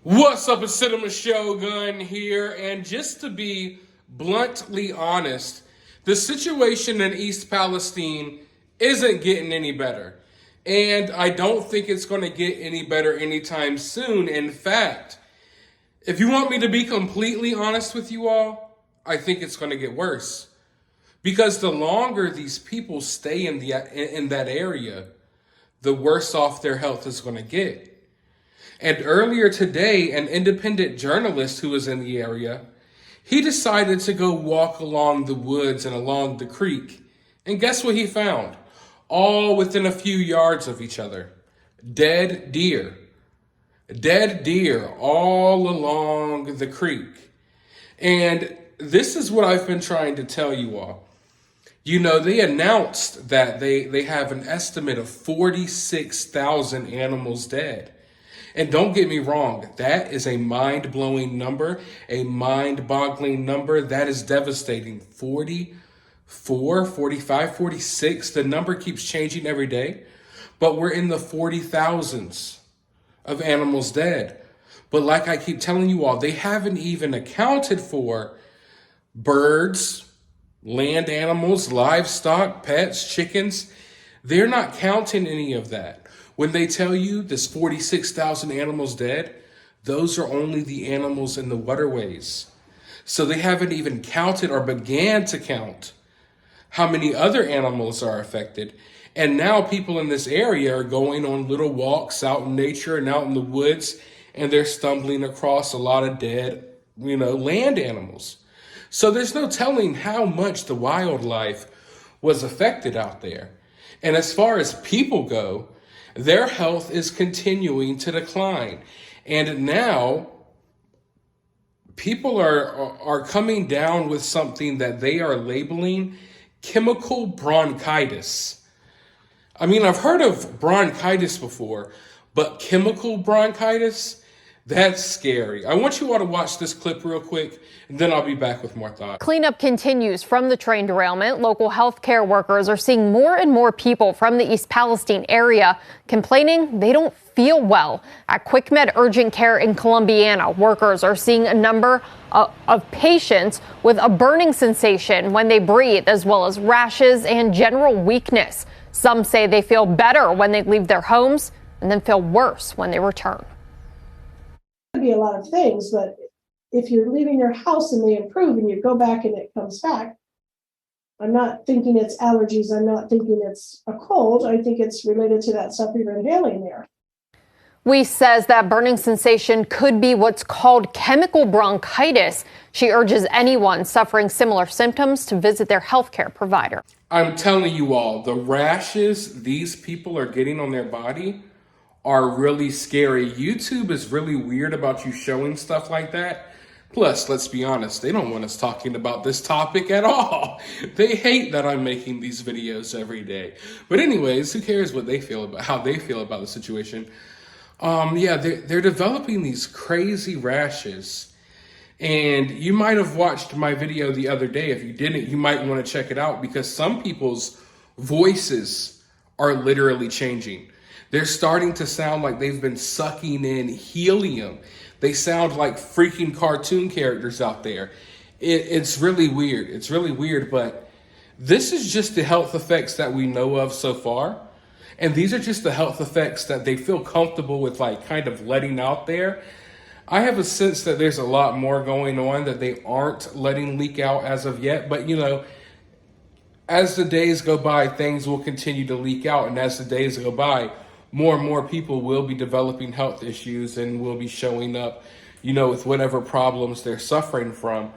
What's up, it's Cinema Shogun here, and just to be bluntly honest, the situation in East Palestine isn't getting any better. And I don't think it's going to get any better anytime soon. In fact, if you want me to be completely honest with you all, I think it's going to get worse. Because the longer these people stay in that area, the worse off their health is going to get. And earlier today, an independent journalist who was in the area, he decided to go walk along the woods and along the creek. And guess what he found? All within a few yards of each other. Dead deer. Dead deer all along the creek. And this is what I've been trying to tell you all. You know, they announced that they have an estimate of 46,000 animals dead. And don't get me wrong, that is a mind-blowing number, a mind-boggling number. That is devastating. 44, 45, 46, the number keeps changing every day. But we're in the 40,000s of animals dead. But like I keep telling you all, they haven't even accounted for birds, land animals, livestock, pets, chickens. They're not counting any of that. When they tell you there's 46,000 animals dead, those are only the animals in the waterways. So they haven't even counted or began to count how many other animals are affected. And now people in this area are going on little walks out in nature and out in the woods, and they're stumbling across a lot of dead, land animals. So there's no telling how much the wildlife was affected out there. And as far as people go, their health is continuing to decline. And now people are coming down with something that they are labeling chemical bronchitis. I mean, I've heard of bronchitis before, but chemical bronchitis? That's scary. I want you all to watch this clip real quick, and then I'll be back with more thoughts. Cleanup continues from the train derailment. Local healthcare workers are seeing more and more people from the East Palestine area complaining they don't feel well. At QuickMed Urgent Care in Columbiana, workers are seeing a number of patients with a burning sensation when they breathe, as well as rashes and general weakness. Some say they feel better when they leave their homes and then feel worse when they return. Be a lot of things, but if you're leaving your house and they improve and you go back and it comes back, I'm not thinking it's allergies. I'm not thinking it's a cold. I think it's related to that stuff you're inhaling there. Weiss says that burning sensation could be what's called chemical bronchitis. She urges anyone suffering similar symptoms to visit their healthcare provider. I'm telling you all, the rashes these people are getting on their body are really scary. YouTube is really weird about you showing stuff like that. Plus, let's be honest, they don't want us talking about this topic at all. They hate that I'm making these videos every day. But anyways, who cares what they feel about, how they feel about the situation? They're developing these crazy rashes. And you might have watched my video the other day. If you didn't, you might want to check it out, because some people's voices are literally changing. They're starting to sound like they've been sucking in helium. They sound like freaking cartoon characters out there. It's really weird. It's really weird, but this is just the health effects that we know of so far. And these are just the health effects that they feel comfortable with, like, kind of letting out there. I have a sense that there's a lot more going on that they aren't letting leak out as of yet. But, as the days go by, things will continue to leak out. And as the days go by, more and more people will be developing health issues and will be showing up, with whatever problems they're suffering from.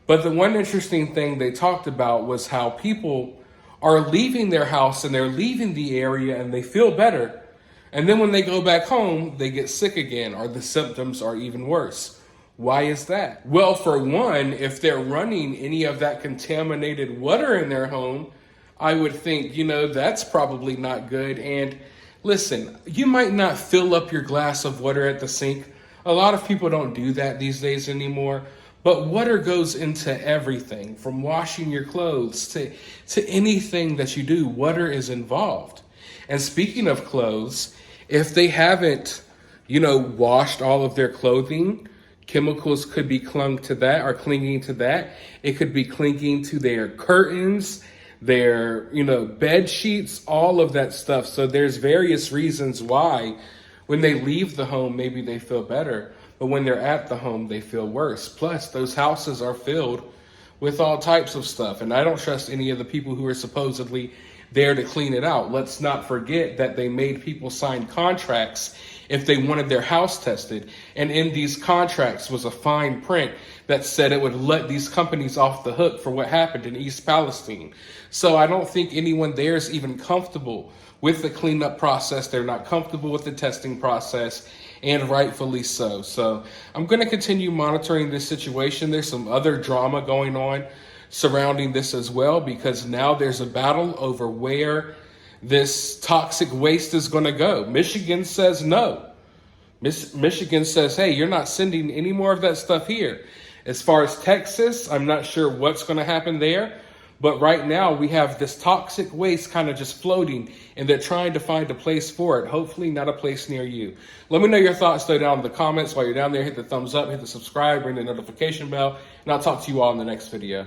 But the one interesting thing they talked about was how people are leaving their house and they're leaving the area and they feel better. And then when they go back home, they get sick again, or the symptoms are even worse. Why is that? Well, for one, if they're running any of that contaminated water in their home, I would think, that's probably not good. And listen, you might not fill up your glass of water at the sink. A lot of people don't do that these days anymore. But water goes into everything, from washing your clothes to anything that you do. Water is involved. And speaking of clothes, if they haven't, washed all of their clothing. Chemicals could be clinging to that. It could be clinging to their curtains, their, bed sheets, all of that stuff. So there's various reasons why when they leave the home, maybe they feel better, but when they're at the home, they feel worse. Plus, those houses are filled with all types of stuff. And I don't trust any of the people who are supposedly there to clean it out. Let's not forget that they made people sign contracts if they wanted their house tested. And in these contracts was a fine print that said it would let these companies off the hook for what happened in East Palestine. So I don't think anyone there is even comfortable with the cleanup process. They're not comfortable with the testing process, and rightfully so. So I'm going to continue monitoring this situation. There's some other drama going on surrounding this as well, because now there's a battle over where this toxic waste is going to go. Michigan says no. Michigan says, hey, you're not sending any more of that stuff here. As far as Texas, I'm not sure what's going to happen there. But right now we have this toxic waste kind of just floating, and they're trying to find a place for it. Hopefully not a place near you. Let me know your thoughts though down in the comments. While you're down there, hit the thumbs up, hit the subscribe, ring the notification bell, and I'll talk to you all in the next video.